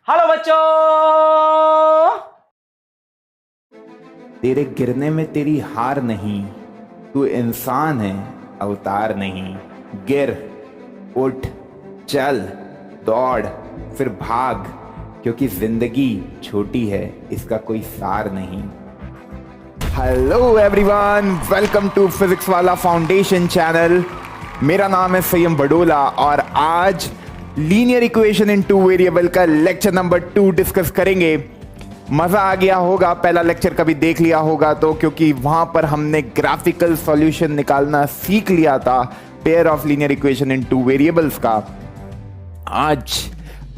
Hello बच्चों। तेरे गिरने में तेरी हार नहीं, तू इंसान है अवतार नहीं। गिर, उठ, चल, दौड़, फिर भाग, क्योंकि जिंदगी छोटी है, इसका कोई सार नहीं। Hello everyone, welcome to physics वाला फाउंडेशन चैनल। मेरा नाम है सयम बडोला और आज linear equation in two variable का लेक्चर नंबर 2 डिस्कस करेंगे। मजा आ गया होगा, पहला लेक्चर कभी देख लिया होगा तो, क्योंकि वहां पर हमने ग्राफिकल सॉल्यूशन निकालना सीख लिया था pair of linear equation in two variables का। आज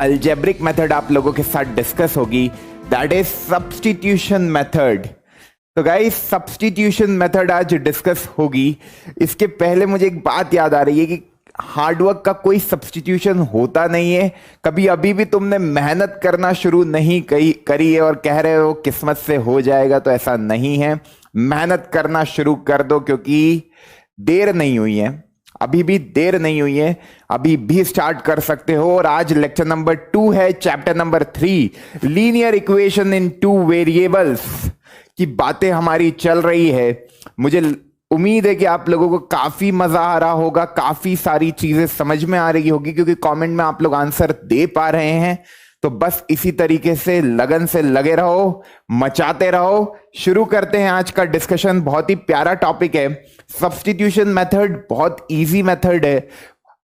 अलजेब्रिक मेथड आप लोगों के साथ डिस्कस होगी, दैट इज सब्स्टिट्यूशन मेथड। तो गाइस, सब्स्टिट्यूशन मेथड आज डिस्कस होगी। इसके पहले मुझे एक बात याद आ रही है कि हार्डवर्क का कोई सब्स्टिट्यूशन होता नहीं है। कभी अभी भी तुमने मेहनत करना शुरू नहीं करी है और कह रहे हो किस्मत से हो जाएगा, तो ऐसा नहीं है। मेहनत करना शुरू कर दो, क्योंकि देर नहीं हुई है, अभी भी देर नहीं हुई है, अभी भी स्टार्ट कर सकते हो। और आज लेक्चर नंबर 2 है, chapter number 3 linear equation in two variables की बातें हमारी चल रही है। मुझे उम्मीद है कि आप लोगों को काफी मजा आ रहा होगा, काफी सारी चीजें समझ में आ रही होगी, क्योंकि कमेंट में आप लोग आंसर दे पा रहे हैं। तो बस इसी तरीके से लगन से लगे रहो, मचाते रहो। शुरू करते हैं आज का डिस्कशन। बहुत ही प्यारा टॉपिक है सब्स्टिट्यूशन मेथड, बहुत इजी मेथड है।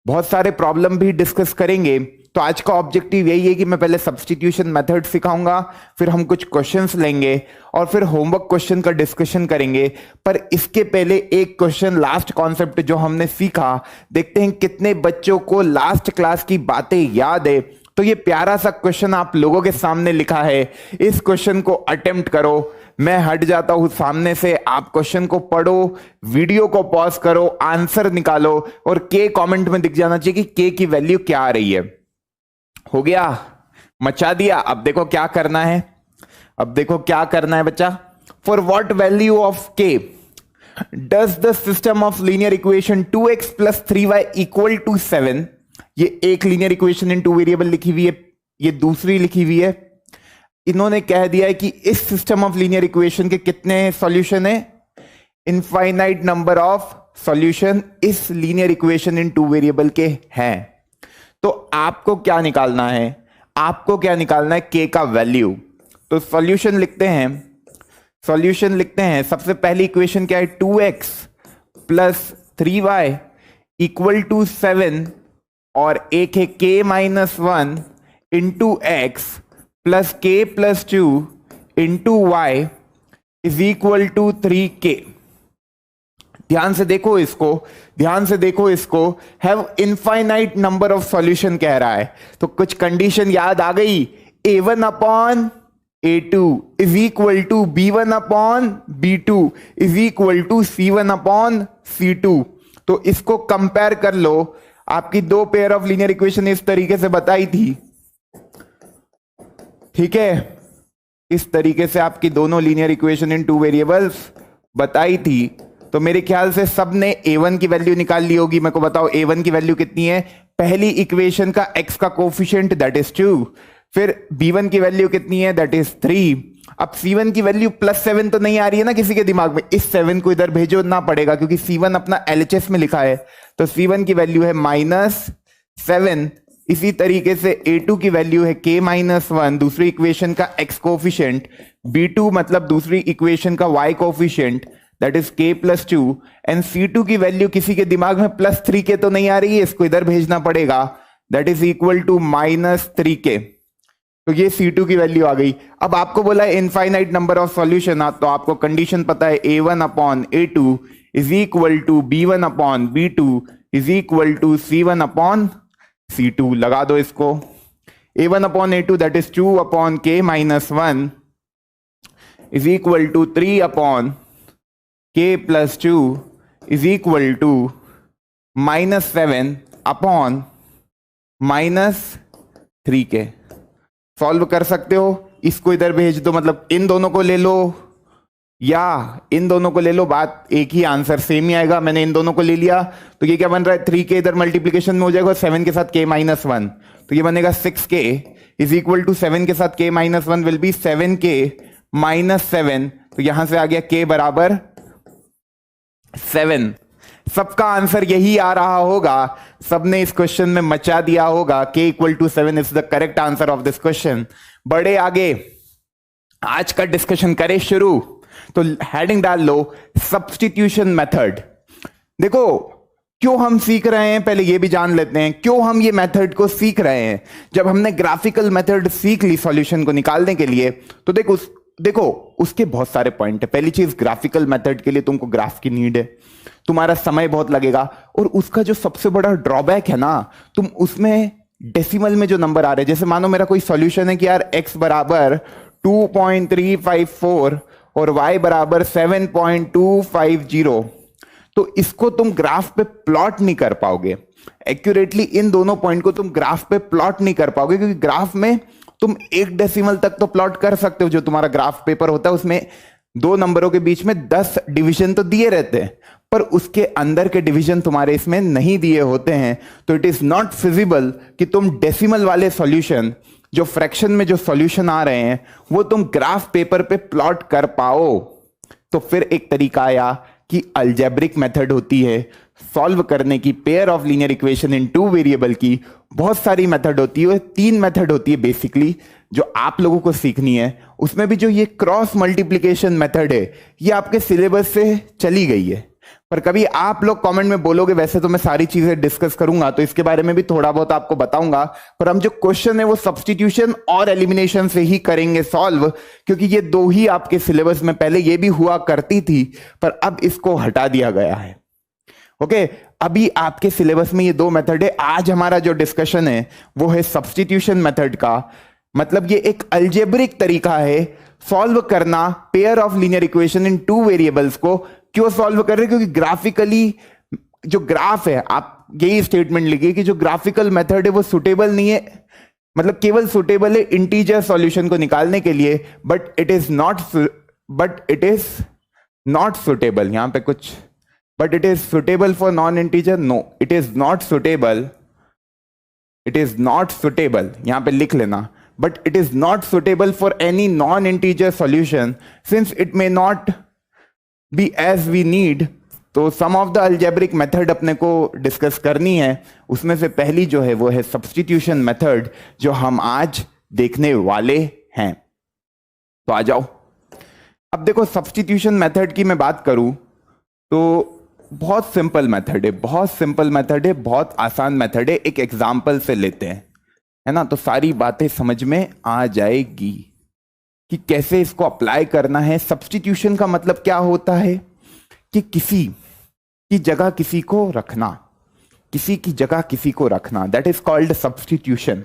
बहुत सारे प्रॉब्लम भी डिस्कस करेंगे। तो आज का ऑब्जेक्टिव यही है कि मैं पहले सब्स्टिट्यूशन मेथड सिखाऊंगा, फिर हम कुछ क्वेश्चंस लेंगे और फिर होमवर्क क्वेश्चन का डिस्कशन करेंगे। पर इसके पहले एक क्वेश्चन, लास्ट कॉन्सेप्ट जो हमने सीखा, देखते हैं कितने बच्चों को लास्ट क्लास की बातें याद है। तो ये प्यारा सा क्वेश्चन आप लोगों के सामने लिखा है, इस क्वेश्चन को अटेम्प्ट करो। मैं हट जाता हूं सामने से, आप क्वेश्चन को पढ़ो, वीडियो को पॉज करो, आंसर निकालो और के कमेंट में दिख जाना चाहिए कि के की वैल्यू क्या आ रही है। हो गया, मचा दिया। अब देखो क्या करना है, अब देखो क्या करना है बच्चा। For what value of k does the system of linear equation 2x plus 3y equal to 7। ये एक linear equation in two variable लिखी हुई है, ये दूसरी लिखी हुई है। इन्होंने कह दिया है कि इस सिस्टम ऑफ लीनियर इक्वेशन के कितने सॉल्यूशन है, इनफाइनाइट नंबर ऑफ सॉल्यूशन इस linear equation in two variable के हैं। तो आपको क्या निकालना है, आपको क्या निकालना है, के का वैल्यू। तो सॉल्यूशन लिखते हैं, सॉल्यूशन लिखते हैं। सबसे पहली इक्वेशन क्या है, 2x plus 3y equal to 7 और एक है k minus 1 into x plus k plus 2 into y is equal to 3k। ध्यान से देखो इसको, ध्यान से देखो इसको। Have infinite number of solution कह रहा है, तो कुछ कंडीशन याद आ गई। a1 upon a2 is equal to b1 upon b2 is equal to c1 upon c2। तो इसको कंपेयर कर लो। आपकी दो पेयर ऑफ लीनियर इक्वेशन इस तरीके से बताई थी, ठीक है, इस तरीके से आपकी दोनों linear equation in two variables बताई थी। तो मेरे ख्याल से सबने a1 की वैल्यू निकाल ली होगी। मेरे को बताओ a1 की वैल्यू कितनी है। पहली इक्वेशन का x का कोफिशिएंट दैट इज 2, फिर b1 की वैल्यू कितनी है, दैट इज 3। अब c1 की वैल्यू प्लस 7 तो नहीं आ रही है ना किसी के दिमाग में, इस 7 को इधर भेजो ना पड़ेगा, क्योंकि c1 अपना LHS में लिखा है। तो c1 की वैल्यू है -7। इसी तरीके से a2 की वैल्यू है k माइनस 1, दूसरी इक्वेशन का x कोफिशिएंट, b2 मतलब दूसरी इक्वेशन का y coefficient that is k plus 2, and c2 की वैल्यू किसी के दिमाग में +3k तो नहीं आ रही है, इसको इधर भेजना पड़ेगा, that is equal to -3k। तो ये c2 की वैल्यू आ गई। अब आपको बोला है इनफाइनाइट नंबर ऑफ सॉल्यूशन, तो आपको कंडीशन पता है a1 upon a2 is equal to b1 upon b2 is equal to c1 upon c2। लगा दो इसको। a1 upon a2 that is 2 upon k minus 1 is equal to 3 upon k plus 2 is equal to -7 upon -3k। Solve कर सकते हो, इसको इधर भेज दो, मतलब इन दोनों को ले लो या इन दोनों को ले लो, बात एक ही, आंसर सेम ही आएगा। मैंने इन दोनों को ले लिया तो ये क्या बन रहा है, 3k इधर मल्टीप्लीकेशन में हो जाएगा 7 के साथ k माइनस 1, तो ये बनेगा 6k इज इक्वल टू 7 के साथ k minus 1 will be 7k minus 7, तो यहां से आ गया k बराबर 7। सबका आंसर यही आ रहा होगा, सबने इस क्वेश्चन में मचा दिया होगा। k equal to 7 is the correct answer of this question. बड़े आगे आज का डिस्कशन करें शुरू, तो हेडिंग डाल लो सब्स्टिट्यूशन मेथड। देखो क्यों हम सीख रहे हैं, पहले ये भी जान लेते हैं क्यों हम ये मेथड को सीख रहे हैं। जब हमने ग्राफिकल मेथड सीख ली सॉल्यूशन को निकालने के लिए, तो देखो उसके बहुत सारे पॉइंट है। पहली चीज, ग्राफिकल मेथड के लिए तुमको ग्राफ की नीड है, तुम्हारा समय बहुत लगेगा, और उसका जो सबसे बड़ा ड्रॉबैक है ना, तुम उसमें डेसिमल में जो नंबर आ रहे हैं, जैसे मानो मेरा कोई सॉल्यूशन है कि यार x बराबर 2.354 और y बराबर 7.250, तो इसको तुम ग्राफ पे प्लॉट नहीं कर पाओगे एक्यूरेटली। इन दोनों पॉइंट को तुम ग्राफ पे प्लॉट नहीं कर पाओगे, क्योंकि ग्राफ में तुम एक डेसिमल तक तो प्लॉट कर सकते हो। जो तुम्हारा ग्राफ पेपर होता है उसमें दो नंबरों के बीच में 10 डिवीजन तो दिए रहते हैं, पर उसके अंदर के डिवीजन तुम्हारे इसमें नहीं दिए होते हैं। तो इट इज नॉट फिजिबल कि तुम डेसिमल वाले सॉल्यूशन, जो फ्रैक्शन में जो सॉल्यूशन आ रहे हैं, वो तुम ग्राफ पेपर पे प्लॉट कर पाओ। तो फिर एक तरीका आया कि अलजेब्रिक मेथड होती है सॉल्व करने की, pair of linear equation in 2 variable की। बहुत सारी मेथड होती है, 3 मेथड होती है बेसिकली, जो आप लोगों को सीखनी है। उसमें भी जो ये क्रॉस मल्टीप्लिकेशन मेथड है, ये आपके सिलेबस से चली गई है, पर कभी आप लोग कमेंट में बोलोगे। वैसे तो मैं सारी चीजें डिस्कस करूंगा, तो इसके बारे में भी थोड़ा बहुत आपको बताऊंगा, पर हम जो क्वेश्चन है वो सब्स्टिट्यूशन और एलिमिनेशन से ही करेंगे सॉल्व, क्योंकि ये दो ही आपके सिलेबस में पहले ये भी हुआ करती थी, पर अब इसको हटा दिया गया है। ओके, अभी आपके सिलेबस में ये 2 मेथड है। आज हमारा जो डिस्कशन है वो है सब्स्टिट्यूशन मेथड का। मतलब ये एक अलजेब्रिक तरीका है सॉल्व करना pair of linear equation in 2 variables को। क्यों सॉल्व कर रहे हैं? क्योंकि ग्राफिकली जो ग्राफ है, आप यही स्टेटमेंट लिखिए कि जो ग्राफिकल मेथड है वो सुटेबल नहीं है, मतलब केवल सुटेबल है इंटीजर सॉल्यूशन को निकालने के लिए, but it is not suitable. यहां पे कुछ, but it is suitable for non integer, no it is not suitable, it is not suitable, यहां पे लिख लेना। But it is not suitable for any non integer solution since it may not be as we need. तो some of the algebraic method अपने को discuss करनी है, उसमें से पहली जो है वो है सब्स्टिट्यूशन मेथड, जो हम आज देखने वाले हैं। तो आ जाओ। अब देखो सब्स्टिट्यूशन मेथड की मैं बात करूं तो बहुत सिंपल मेथड है, बहुत सिंपल मेथड है, बहुत आसान मेथड है। एक एग्जाम्पल से लेते हैं, है ना, तो सारी बातें समझ में आ जाएगी कि कैसे इसको अप्लाई करना है। सब्स्टिट्यूशन का मतलब क्या होता है कि किसी की जगह किसी को रखना, किसी की जगह किसी को रखना, दैट इज कॉल्ड सब्स्टिट्यूशन।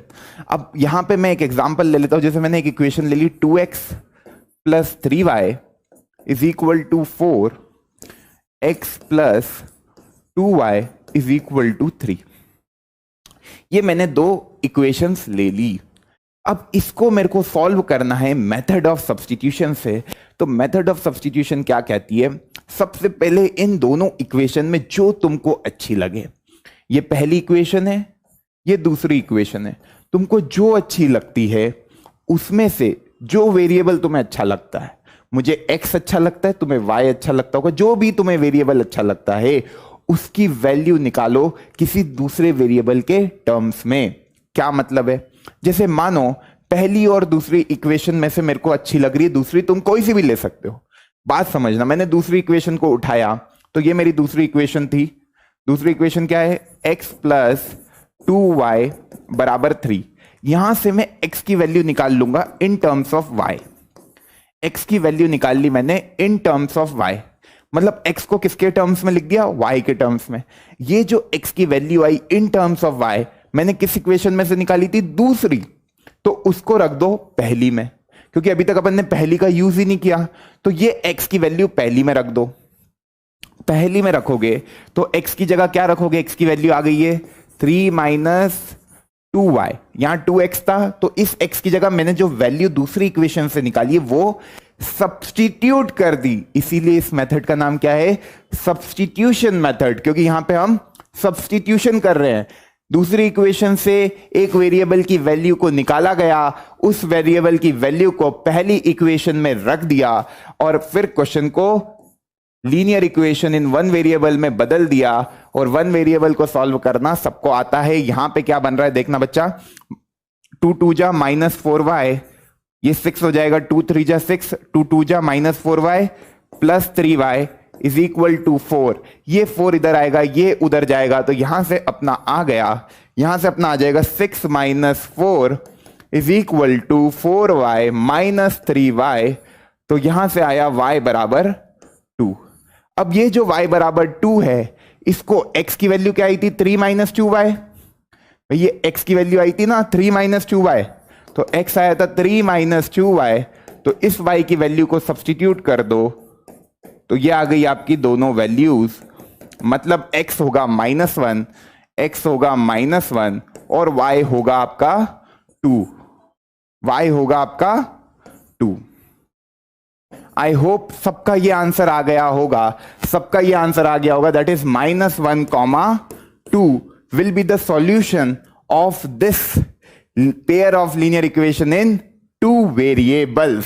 अब यहां पे मैं एक एग्जांपल ले लेता हूं। जैसे मैंने एक इक्वेशन ले ली 2x plus 3y is equal to 4x plus 2y is equal to 3। ये मैंने 2 इक्वेशंस ले ली। अब इसको मेरे को सॉल्व करना है मेथड ऑफ सब्स्टिट्यूशन से। तो मेथड ऑफ सब्स्टिट्यूशन क्या कहती है? सबसे पहले इन दोनों इक्वेशन में जो तुमको अच्छी लगे, ये पहली इक्वेशन है, ये दूसरी इक्वेशन है, तुमको जो अच्छी लगती है उसमें से जो वेरिएबल तुम्हें अच्छा लगता है, मुझे x अच्छा लगता है, तुम्हें y अच्छा लगता होगा, जो भी तुम्हें वेरिएबल अच्छा लगता है उसकी वैल्यू निकालो किसी दूसरे वेरिएबल के टर्म्स में। क्या मतलब है? जैसे मानो पहली और दूसरी इक्वेशन में से मेरे को अच्छी लग रही है, दूसरी तुम कोई सी भी ले सकते हो। बात समझना, मैंने दूसरी इक्वेशन को उठाया तो ये मेरी दूसरी इक्वेशन थी। दूसरी इक्वेशन क्या है? x प्लस 2y बराबर 3। यहां से मैं x की वैल्यू निकाल लूंगा in terms of y। x की वैल्यू निकाल ली मैंने इन टर्म्स ऑफ y, मतलब x को किसके टर्म्स में लिख दिया? y के टर्म्स में। ये जो x की value I in terms of y मैंने किस इक्वेशन में से निकाली थी? दूसरी। तो उसको रख दो पहली में, क्योंकि अभी तक अपन ने पहली का यूज ही नहीं किया। तो ये x की वैल्यू पहली में रख दो। पहली में रखोगे तो x की जगह क्या रखोगे? x की वैल्यू आ गई है 3 माइनस 2y, यहां 2x था, तो इस x की जगह मैंने जो वैल्यू दूसरी इक्वेशन से निकाली है वो सब्स्टिट्यूट कर दी। इसीलिए इस मेथड का नाम क्या है? सब्स्टिट्यूशन मेथड, क्योंकि यहां पे हम सब्स्टिट्यूशन कर रहे हैं। दूसरी इक्वेशन से एक वेरिएबल की वैल्यू को निकाला गया, उस वेरिएबल की वैल्यू को पहली इक्वेशन में रख दिया और फिर क्वेश्चन को linear equation in one variable में बदल दिया, और वन वेरिएबल को सॉल्व करना सबको आता है। यहां पे क्या बन रहा है देखना बच्चा, 2 2 जा -4y, ये 6 हो जाएगा, 2 3 जा 6, 2 2 जा -4y plus 3y is equal to 4। ये 4 इधर आएगा, ये उधर जाएगा, तो यहां से अपना आ गया, यहां से अपना आ जाएगा 6 - 4 is equal to 4y - 3y। तो यहां से आया y बराबर 2। अब ये जो y बराबर 2 है, इसको x की वैल्यू क्या आई थी, 3 - 2y। ये x की वैल्यू आई थी ना 3 - 2y, तो x आया था 3 - 2y। तो इस y की वैल्यू को सब्स्टिट्यूट कर दो, तो ये आ गई आपकी दोनों वैल्यूज। मतलब x होगा -1, x होगा -1 और y होगा आपका 2, y होगा आपका 2। आई होप सबका ये आंसर आ गया होगा, सबका ये आंसर आ गया होगा। That is -1, 2 will be the solution of this pair of linear equation in two variables.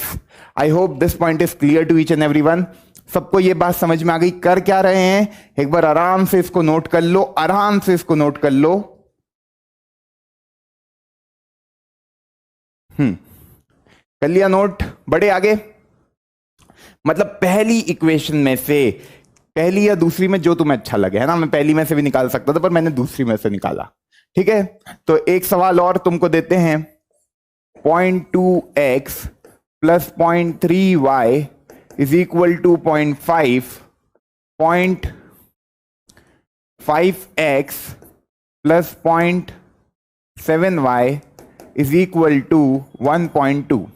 I hope this point is clear to each and everyone. सबको ये बात समझ में आ गई। कर क्या रहे हैं, एक बार आराम से इसको नोट कर लो, आराम से इसको नोट कर लो। कर लिया नोट, बड़े आगे। मतलब पहली इक्वेशन में से, पहली या दूसरी में जो तुम्हें अच्छा लगे, है ना। मैं पहली में से भी निकाल सकता था, पर मैंने दूसरी में से निकाला, ठीक है। तो एक सवाल और तुमको देते हैं, 0.2x plus 0.3y is equal to 0.5, 0.5x plus 0.7y is equal to 1.2।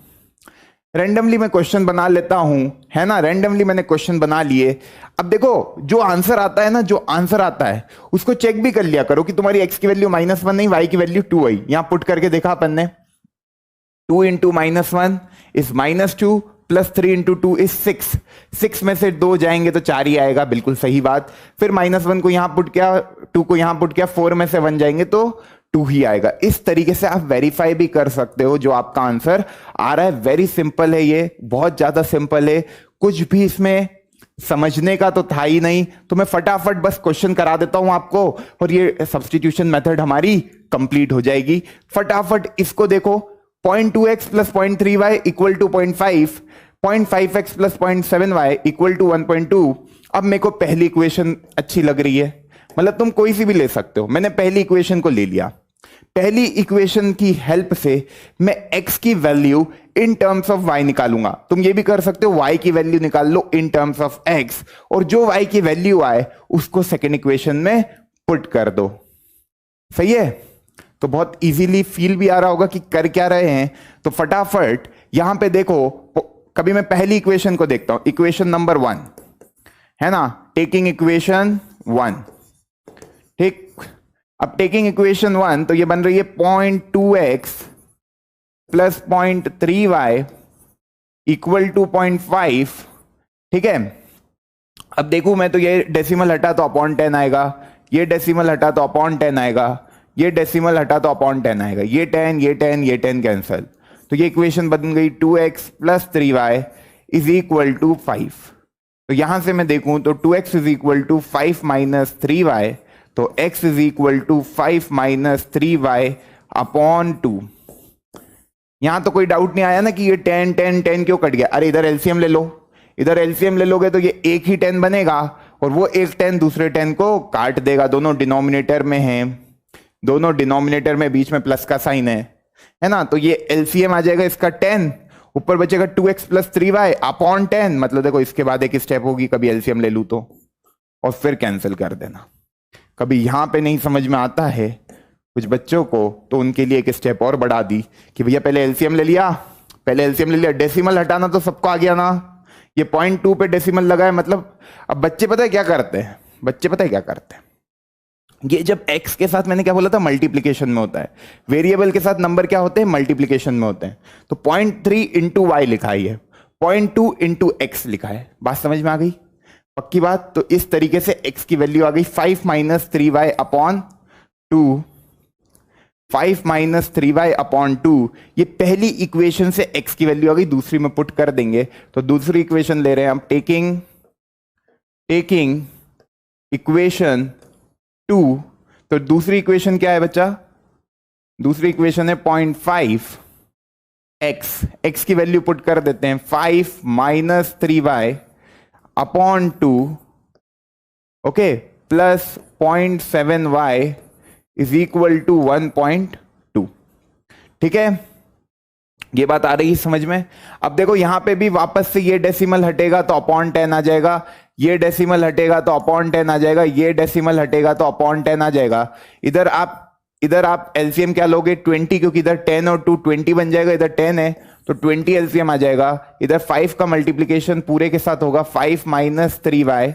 Randomly मैं क्वेश्चन बना लेता हूं, है ना। रैंडमली मैंने क्वेश्चन बना लिए। अब देखो जो आंसर आता है ना, जो आंसर आता है उसको चेक भी कर लिया करो कि तुम्हारी x की वैल्यू -1 नहीं, y की वैल्यू 2 आई। यहां पुट करके देखा अपन ने, 2 × -1 इज -2 प्लस 3 × 2 इज 6। 6 में से 2 जाएंगे तो 4 ही आएगा, बिल्कुल सही बात। फिर -1 को यहां पुट किया, 2 को यहां पुट किया, 4 में से 1 जाएंगे तो 2 ही आएगा। इस तरीके से आप वेरीफाई भी कर सकते हो जो आपका आंसर आ रहा है। वेरी सिंपल है, ये बहुत ज्यादा सिंपल है, कुछ भी इसमें समझने का तो था ही नहीं। तो मैं फटाफट बस क्वेश्चन करा देता हूं आपको, और ये सब्स्टिट्यूशन मेथड हमारी कंप्लीट हो जाएगी। फटाफट इसको देखो, 0.2x plus 0.3y equal to 0.5, 0.5x plus 0.7y equal to 1.2। अब मेरे को पहली इक्वेशन अच्छी लग रही है, मतलब तुम कोई सी भी ले सकते हो। मैंने पहली इक्वेशन को ले लिया। पहली इक्वेशन की हेल्प से मैं x की value in terms of y निकालूंगा। तुम ये भी कर सकते हो, y की वैल्यू निकाल लो इन टर्म्स ऑफ x, और जो y की वैल्यू आए उसको सेकेंड इक्वेशन में पुट कर दो। सही है। तो बहुत इजीली फील भी आ रहा होगा कि कर क्या रहे हैं। तो फटाफट यहां पे देखो, कभी मैं पहली इक्वेशन को देखता हूं, इक्वेशन नंबर 1 है ना, टेकिंग इक्वेशन 1, ठीक। अब टेकिंग इक्वेशन 1 तो ये बन रही है 0.2x plus 0.3y equal to 0.5, ठीक है। अब देखू मैं, तो ये डेसिमल हटा तो अपॉन 10 आएगा, ये डेसिमल हटा तो अपॉन 10 आएगा, ये डेसिमल हटा तो अपॉन 10 आएगा, ये 10 ये 10 ये 10 कैंसल। तो ये इक्वेशन बन गई 2x plus 3y is equal to 5। तो यहां से मैं देखूं तो 2x is equal to 5 minus 3y, तो x is equal to 5 minus 3y upon 2। यहां तो कोई डाउट नहीं आया ना कि ये 10 10 10 क्यों कट गया। अरे इधर एलसीएम ले लो, इधर एलसीएम ले लोगे तो ये एक ही 10 बनेगा, और वो एक 10 दूसरे 10 को काट देगा। दोनों डिनोमिनेटर में है, दोनों डिनोमिनेटर में बीच में प्लस का साइन है ना। तो ये एलसीएम आ जाएगा इसका 10, ऊपर बचेगा 2x प्लस 3y अपॉन 10। मतलब देखो इसके बाद एक स्टेप होगी, कभी एलसीएम ले लूं तो, और फिर कैंसिल कर देना। कभी यहां पे नहीं समझ में आता है कुछ बच्चों को, तो उनके लिए एक स्टेप और बढ़ा दी कि भैया पहले एलसीएम ले लिया, पहले एलसीएम ले लिया, डेसिमल हटाना तो सबको आ गया ना। ये 0.2 पे डेसिमल लगा है, मतलब अब बच्चे पता है क्या करते हैं, बच्चे पता है क्या करते हैं, ये जब x के साथ मैंने क्या बोला था, मल्टीप्लीकेशन में होता है। वेरिएबल के साथ नंबर क्या होते हैं, मल्टीप्लीकेशन में होते हैं। तो 0.3 इंटू वाई लिखा है, 0.2 इंटू एक्स लिखा है। बात समझ में आ गई, पक्की बात। तो इस तरीके से x की वैल्यू आ गई 5 minus 3y upon 2, 5 minus 3y upon 2, ये पहली इक्वेशन से x की वैल्यू आ गई, दूसरी में पुट कर देंगे। तो दूसरी इक्वेशन ले रहे हैं हम, टेकिंग इक्वेशन 2। तो दूसरी इक्वेशन क्या है बच्चा? दूसरी इक्वेशन है 0.5 x की वैल्यू पुट कर देते हैं, 5 minus 3y upon 2, okay, plus 0.7y is equal to 1.2। ठीक है, ये बात आ रही है समझ में? अब देखो यहां पे भी वापस से ये डेसिमल हटेगा तो अपॉन 10 आ जाएगा, ये डेसिमल हटेगा तो अपॉन 10 आ जाएगा, ये डेसिमल हटेगा तो अपॉन 10 आ जाएगा। इधर आप एलसीएम क्या लोगे? 20, क्योंकि इधर 10 और 2 20 बन जाएगा, इधर 10 है तो 20 एलसीएम आ जाएगा। इधर 5 का मल्टीप्लीकेशन पूरे के साथ होगा, 5 माइनस 3y,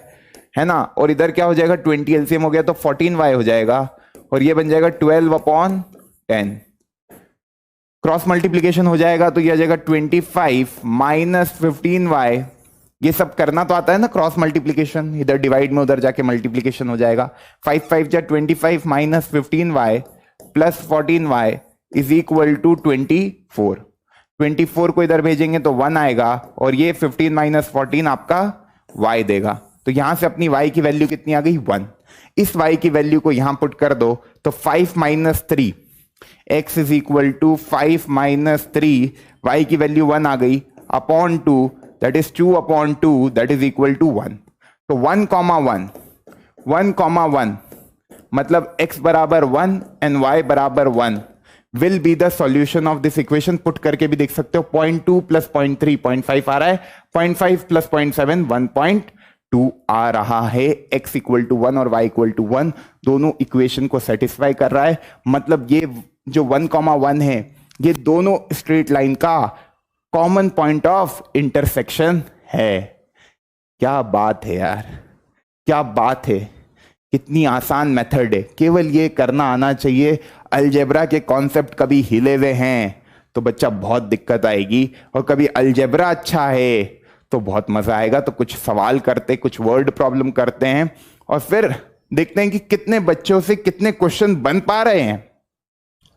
है ना, और इधर क्या हो जाएगा? 20 एलसीएम हो गया तो 14y हो जाएगा, और ये बन जाएगा 12 अपॉन 10। क्रॉस मल्टीप्लीकेशन हो जाएगा तो ये आ जाएगा 25 माइनस 15y। ये सब करना तो आता है ना क्रॉस मल्टीप्लीकेशन, इधर डिवाइड में उधर जाके मल्टीप्लीकेशन हो जाएगा। 5 5 जा 25 minus 15y plus 14y is equal to 24। 24 को इधर भेजेंगे तो 1 आएगा, और ये 15 माइनस 14 आपका y देगा। तो यहां से अपनी y की वैल्यू कितनी आ गई? 1। इस y की वैल्यू को यहां पुट कर दो तो 5 minus 3 x is equal to 5 minus 3, y की वैल्यू 1 आ गई, upon 2, that is 2 upon 2, that is equal to 1। तो 1 कॉमा 1 मतलब x बराबर 1 एंड y बराबर 1 will be the solution of this equation. Put करके भी देख सकते हो, 0.2 प्लस 0.3 0.5 आ रहा है, 0.5 प्लस 0.7 1.2 आ रहा है। x इक्वल टू 1 और y इक्वल टू 1 दोनों इक्वेशन को सेटिस्फाई कर रहा है। मतलब ये जो 1,1 है ये दोनों स्ट्रेट लाइन का कॉमन पॉइंट ऑफ इंटरसेक्शन है। क्या बात है यार, क्या बात है, कितनी आसान मेथड है, केवल ये करना आना चाहिए। अलजेब्रा के कॉन्सेप्ट कभी हिले हुए हैं तो बच्चा बहुत दिक्कत आएगी, और कभी अलजेब्रा अच्छा है तो बहुत मजा आएगा। तो कुछ सवाल करते, कुछ वर्ड प्रॉब्लम करते हैं, और फिर देखते हैं कि कितने बच्चों से कितने क्वेश्चन बन पा रहे हैं।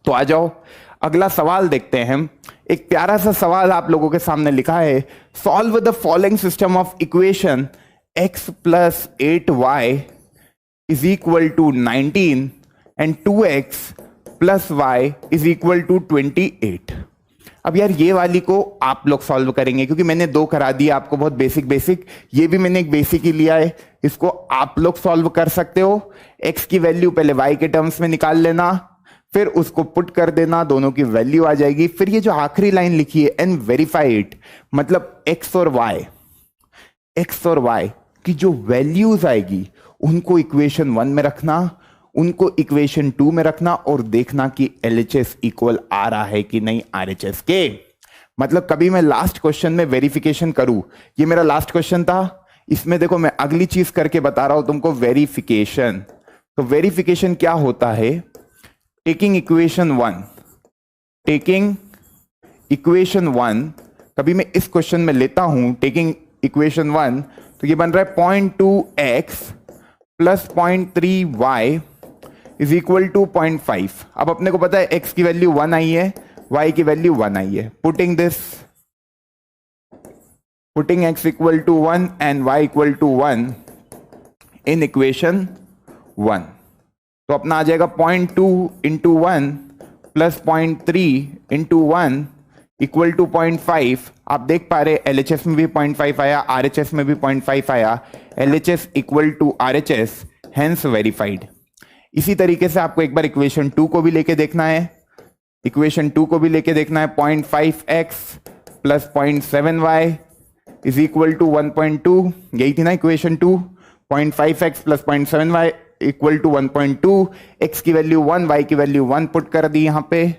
तो आ जाओ अगला सवाल देखते हैं हम। एक प्यारा सा सवाल आप लोगों के सामने लिखा है, solve the following system of equation x plus 8y is equal to 19 and 2x plus y is equal to 28। अब यार ये वाली को आप लोग सॉल्व करेंगे, क्योंकि मैंने 2 करा दिए आपको, बहुत बेसिक। ये भी मैंने एक बेसिक ही लिया है, इसको आप लोग सॉल्व कर सकते हो। x की वैल्यू पहले y के टर्म्स में निकाल लेना, फिर उसको पुट कर देना, दोनों की वैल्यू आ जाएगी। फिर ये जो आखिरी लाइन लिखी है एंड वेरीफाई इट, मतलब x और y की जो वैल्यूज आएगी उनको इक्वेशन 1 में रखना, उनको इक्वेशन 2 में रखना, और देखना कि LHS इक्वल आ रहा है कि नहीं RHS के। मतलब कभी मैं लास्ट क्वेश्चन में वेरिफिकेशन करूं, ये मेरा लास्ट क्वेश्चन था, इसमें देखो मैं अगली चीज करके बता रहा हूं तुमको, वेरिफिकेशन। तो वेरिफिकेशन क्या होता है? टेकिंग इक्वेशन 1, कभी मैं इस क्वेश्चन में लेता हूं टेकिंग इक्वेशन 1, तो ये बन रहा है 0.2x plus 0.3y is equal to 0.5। अब अपने को पता है x की वैल्यू 1 आई है, y की वैल्यू 1 आई है। Putting x equal to 1 and y equal to 1 in equation 1, तो अपना आ जाएगा 0.2 into 1 plus 0.3 into 1 equal to 0.5। आप देख पा रहे LHS में भी 0.5 आया, RHS में भी 0.5 आया, LHS equal to RHS, hence verified. इसी तरीके से आपको एक बार इक्वेशन 2 को भी लेके देखना है, 0.5x plus 0.7y is equal to 1.2, यही थी ना equation 2। 0.5x plus 0.7y equal to 1.2, x की वैल्यू 1, y की वैल्यू 1 पुट कर दी यहां पे,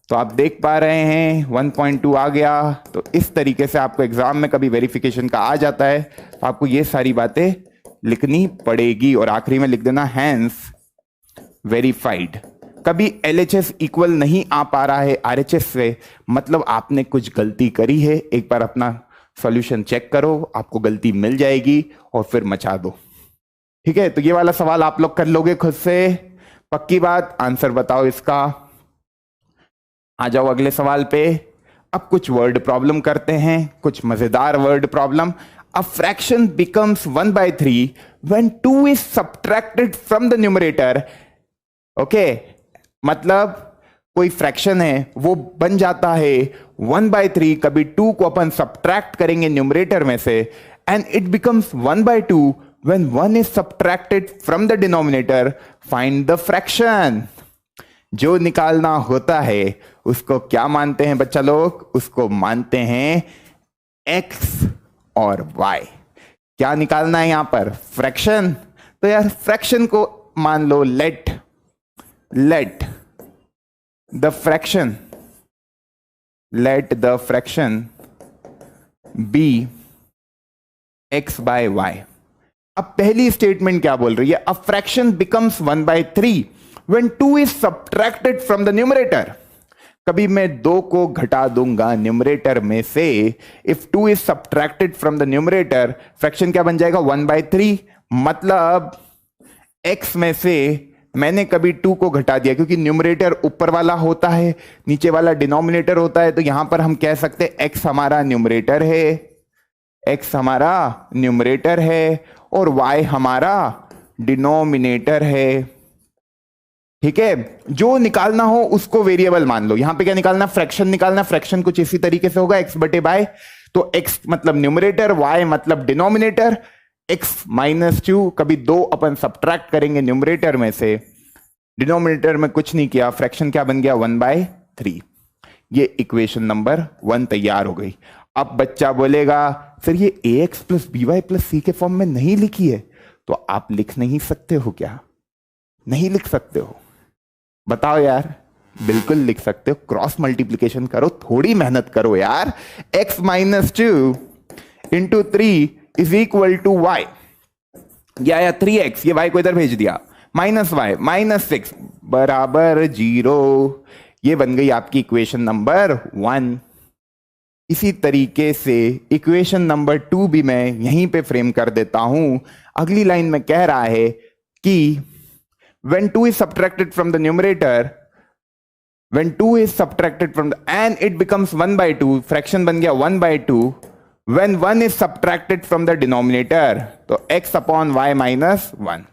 तो आप देख पा रहे हैं 1.2 आ गया। तो इस तरीके से आपको एग्जाम में कभी वेरिफिकेशन का आ जाता है तो आपको ये सारी बातें लिखनी पड़ेगी, और आखिरी में लिख देना हैंस वेरीफाइड। कभी LHS इक्वल नहीं आ पा रहा है RHS से, मतलब आपने कुछ गलती करी है। एक बार अपना सॉल्यूशन चेक करो, आपको गलती मिल जाएगी और फिर मचा दो। ठीक है, तो ये वाला सवाल आप लोग कर लोगे खुद से। पक्की बात, आंसर बताओ इसका। आ जाओ अगले सवाल पे। अब कुछ वर्ड प्रॉब्लम करते हैं, कुछ मजेदार word problem. A fraction becomes 1/3 when 2 is subtracted from the numerator. Okay, मतलब कोई फ्रैक्शन है वो बन जाता है 1/3, कभी 2 को अपन सब्ट्रैक्ट करेंगे न्यूमरेटर में से, and it becomes 1/2 when 1 is subtracted from the denominator. Find the fraction. जो निकालना होता है उसको क्या मानते हैं बच्चा लोग? उसको मानते हैं x और y। क्या निकालना है यहां पर? फ्रैक्शन। तो यार फ्रैक्शन को मान लो let the fraction be x/y। अब पहली स्टेटमेंट क्या बोल रही है? A fraction becomes 1/3 when 2 is subtracted from the numerator। कभी मैं 2 को घटा दूंगा न्यूमरेटर में से। If 2 is subtracted from the numerator, fraction क्या बन जाएगा? 1/3। मतलब x में से मैंने कभी 2 को घटा दिया, क्योंकि न्यूमरेटर ऊपर वाला होता है, नीचे वाला डिनोमिनेटर होता है, तो यहां पर हम कह सकते हैं x हमारा न्यूमरेटर है, और y हमारा डिनोमिनेटर है। ठीक है, जो निकालना हो उसको वेरिएबल मान लो। यहां पे क्या निकालना? फ्रैक्शन निकालना। फ्रैक्शन कुछ इसी तरीके से होगा, x/y। तो x मतलब न्यूमरेटर, y मतलब डिनोमिनेटर। x-2, कभी 2 अपन सब्ट्रैक्ट करेंगे न्यूमरेटर में से, डिनोमिनेटर में कुछ नहीं किया, फ्रैक्शन क्या बन गया? 1/3। ये इक्वेशन नंबर 1 तैयार हो गई। अब बच्चा बोलेगा सर ये ax + by + c के फॉर्म में नहीं लिखी है, तो आप लिख नहीं सकते हो क्या? नहीं लिख सकते हो? बताओ यार। बिल्कुल लिख सकते हो, क्रॉस मल्टीप्लीकेशन करो, थोड़ी मेहनत करो यार। x-2 × 3 = y। या 3x, ये y को इधर भेज दिया, -y -6 बराबर 0। ये बन गई आपकी इक्वेशन नंबर 1। इसी तरीके से इक्वेशन नंबर 2 भी मैं यहीं पे फ्रेम कर देता हूं। अगली लाइन में कह रहा है कि when 2 is subtracted from the numerator, and it becomes 1/2, fraction बन गया 1/2 when 1 is subtracted from the denominator, तो x/y - 1।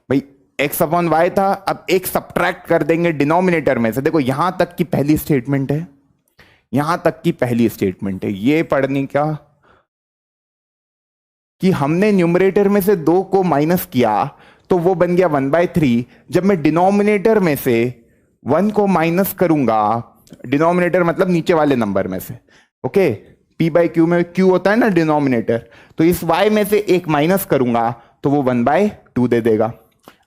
भाई x/y था, अब एक सब्ट्रैक्ट कर देंगे डिनोमिनेटर में से। देखो यहां तक की पहली स्टेटमेंट है, ये पढ़ने का कि हमने न्यूमरेटर में से 2 को माइनस किया तो वो बन गया 1/3। जब मैं डिनोमिनेटर में से 1 को माइनस करूंगा, डिनोमिनेटर मतलब नीचे वाले नंबर में से, ओके, p/q में q होता है ना डिनोमिनेटर, तो इस y में से एक माइनस करूंगा तो वो 1/2 दे देगा।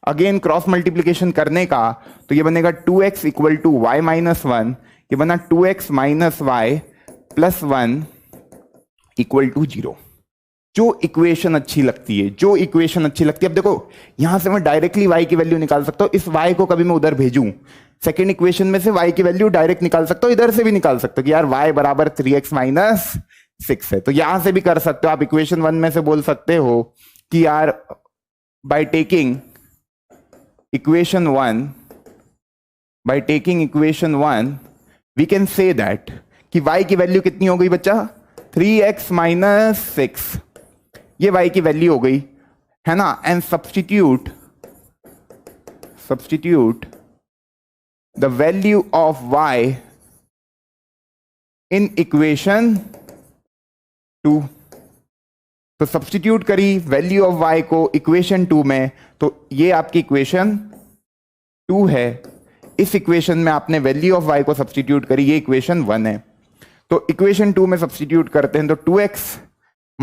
अगेन क्रॉस मल्टीप्लीकेशन करने का, तो ये बनेगा 2x = y - 1। ये बना 2x - y + 1 = 0। जो इक्वेशन अच्छी लगती है, अब देखो यहां से मैं डायरेक्टली y की वैल्यू निकाल सकता हूं। इस y को कभी मैं उधर भेजूं, सेकेंड इक्वेशन में से y की वैल्यू डायरेक्ट निकाल सकता हूं, इधर से भी निकाल सकता हूं कि यार y बराबर 3x - 6 है, तो यहां से भी कर सकते हो आप। इक्वेशन 1 में से बोल सकते हो कि यार by taking equation 1 we can say that कि y की वैल्यू कितनी हो गई बच्चा? 3x - 6, ये y की वैल्यू हो गई है ना। And substitute the value of y in equation 2। तो सब्स्टिट्यूट करी वैल्यू ऑफ y को इक्वेशन 2 में, तो ये आपकी इक्वेशन 2 है। इस इक्वेशन में आपने वैल्यू ऑफ y को सब्स्टिट्यूट करी, ये इक्वेशन 1 है। तो इक्वेशन 2 में सब्स्टिट्यूट करते हैं तो 2x -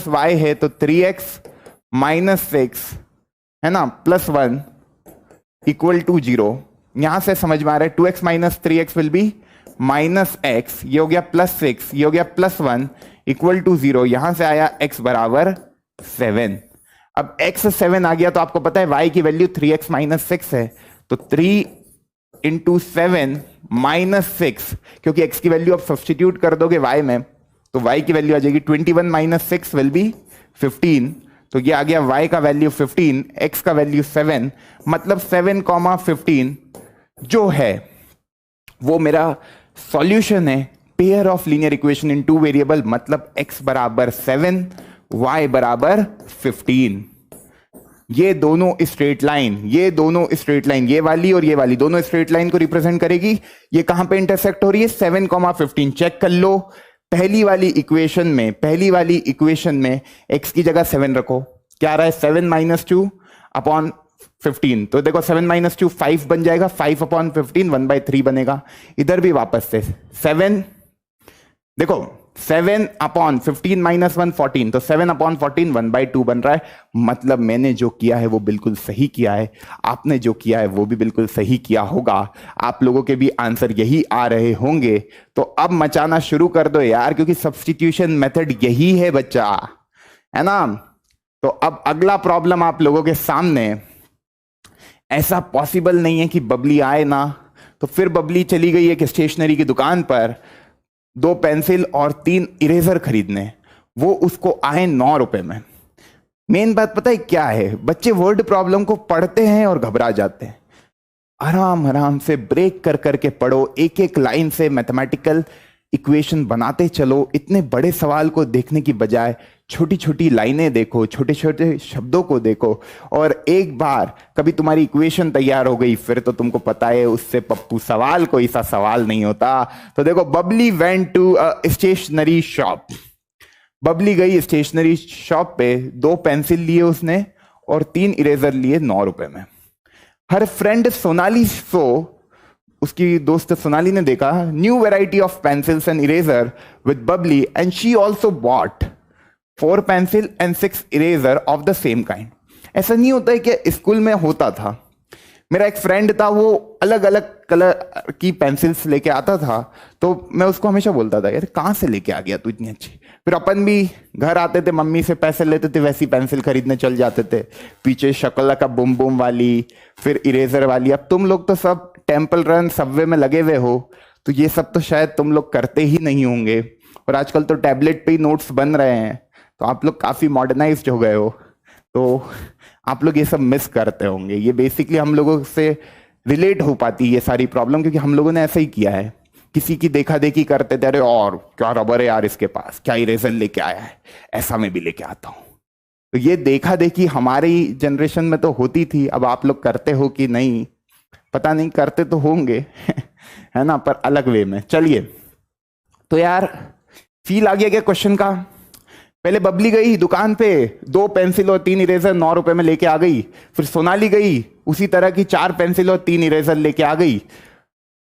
y है, तो 3x - 6 है ना +1 = 0। यहां से समझ में आ रहा है 2x - 3x will be -x, ये हो गया +6, ये हो गया +1 = 0। यहां से आया x बराबर 7। अब x 7 आ गया तो आपको पता है y की वैल्यू 3x - 6 है, तो 3 × 7 - 6, क्योंकि x की वैल्यू आप सब्स्टिट्यूट कर दोगे y में तो y की वैल्यू आ जाएगी 21 - 6 विल बी 15। तो ये आ गया y का वैल्यू 15, x का वैल्यू 7, मतलब 7,15 जो है वो मेरा सॉल्यूशन है pair of linear equation in two variable, मतलब x बराबर 7, y बराबर 15। ये दोनों स्ट्रेट लाइन, ये वाली और ये वाली दोनों स्ट्रेट लाइन को रिप्रेजेंट करेगी। ये कहां पे इंटरसेक्ट हो रही है? 7,15। चेक कर लो, पहली वाली इक्वेशन में x की जगह 7 रखो, क्या आ रहा है? 7 - 2 अपॉन 15। तो देखो 7 - 2 5 बन जाएगा, 5 अपॉन 15 1/3 बनेगा। इधर भी वापस से 7, देखो 7 अपॉन 15 - 1 14, तो 7 अपॉन 14 1/2 बन रहा है। मतलब मैंने जो किया है वो बिल्कुल सही किया है, आपने जो किया है वो भी बिल्कुल सही किया होगा। आप लोगों के भी आंसर यही आ रहे होंगे। तो अब मचाना शुरू कर दो यार, क्योंकि सब्स्टिट्यूशन मेथड यही है बच्चा, है ना। तो अब अगला प्रॉब्लम आप लोगों के सामने, ऐसा पॉसिबल नहीं है कि बबली आए ना। तो फिर बबली चली गई एक स्टेशनरी की दुकान पर 2 पेंसिल और 3 इरेजर खरीदने, वो उसको आए 9 रुपए में। मेन बात पता है क्या है? बच्चे वर्ड प्रॉब्लम को पढ़ते हैं और घबरा जाते हैं। आराम आराम से ब्रेक कर करके पढ़ो, एक एक लाइन से मैथमेटिकल इक्वेशन बनाते चलो। इतने बड़े सवाल को देखने की बजाय छोटी छोटी लाइनें देखो, छोटे छोटे शब्दों को देखो, और एक बार कभी तुम्हारी इक्वेशन तैयार हो गई फिर तो तुमको पता है उससे पप्पू सवाल कोई सा सवाल नहीं होता। तो देखो, Babli went to a stationery shop. Babli गई स्टेशनरी शॉप पे, 2 पेंसिल लिए उसने और 3 इरेजर लिए 9 रुपए में। हर फ्रेंड सोनाली उसकी दोस्त सोनाली ने देखा new variety of pencils and eraser with Babli and she also bought 4 pencil and 6 eraser of the same kind. ऐसा नहीं होता है कि स्कूल में होता था, मेरा एक फ्रेंड था, वो अलग अलग कलर की पेंसिल्स लेके आता था, तो मैं उसको हमेशा बोलता था यार कहाँ से लेके आ गया तू इतनी अच्छी। फिर अपन भी घर आते थे, मम्मी से पैसे लेते थे, वैसी पेंसिल खरीदने चल जाते थे, पीछे शक्ल का बुम बुम वाली, फिर इरेजर वाली। अब तुम लोग तो सब टेम्पल रन सबवे में लगे हुए हो, तो ये सब तो शायद तुम लोग करते ही नहीं होंगे। और आजकल तो टैबलेट पे ही नोट्स बन रहे हैं, तो आप लोग काफी मॉडर्नाइज्ड हो गए हो, तो आप लोग ये सब मिस करते होंगे। ये बेसिकली हम लोगों से रिलेट हो पाती है ये सारी प्रॉब्लम, क्योंकि हम लोगों ने ऐसा ही किया है। किसी की देखा देखी करते थे, अरे और क्या रबर है यार इसके पास, क्या इरेजर लेके आया है, ऐसा मैं भी लेके आता हूं। तो ये देखा देखी हमारी जनरेशन में तो होती थी। अब आप लोग करते हो कि नहीं पता नहीं, करते तो होंगे है ना, पर अलग वे में। चलिए, तो यार फील आ गया क्या क्वेश्चन का? पहले बबली गई दुकान पे, 2 पेंसिल और 3 इरेजर 9 रुपए में लेके आ गई। फिर सोनाली गई उसी तरह की 4 पेंसिल और 3 इरेजर लेके आ गई।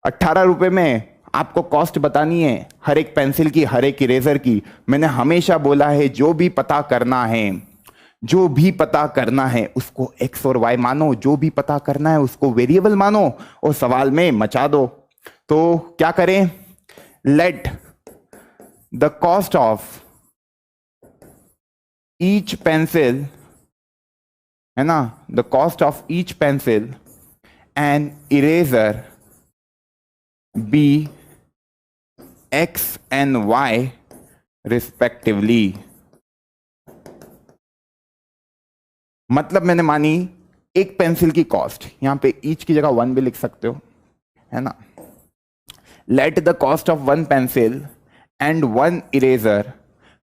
18 रुपए में आपको कॉस्ट बतानी है हर एक पेंसिल की, हर एक इरेजर की। मैंने हमेशा बोला है जो भी पता करना है उसको एक्स और वाई मानो, जो भी पता करना है उसको वेरिएबल मानो और सवाल में मचा दो। तो क्या करें? Let the cost of each pencil, है ना, the cost of each pencil and eraser be x and y respectively. मतलब मैंने मानी एक पेंसिल की कॉस्ट, यहां पे ईच की जगह 1 भी लिख सकते हो, है ना। Let the cost of 1 pencil and 1 eraser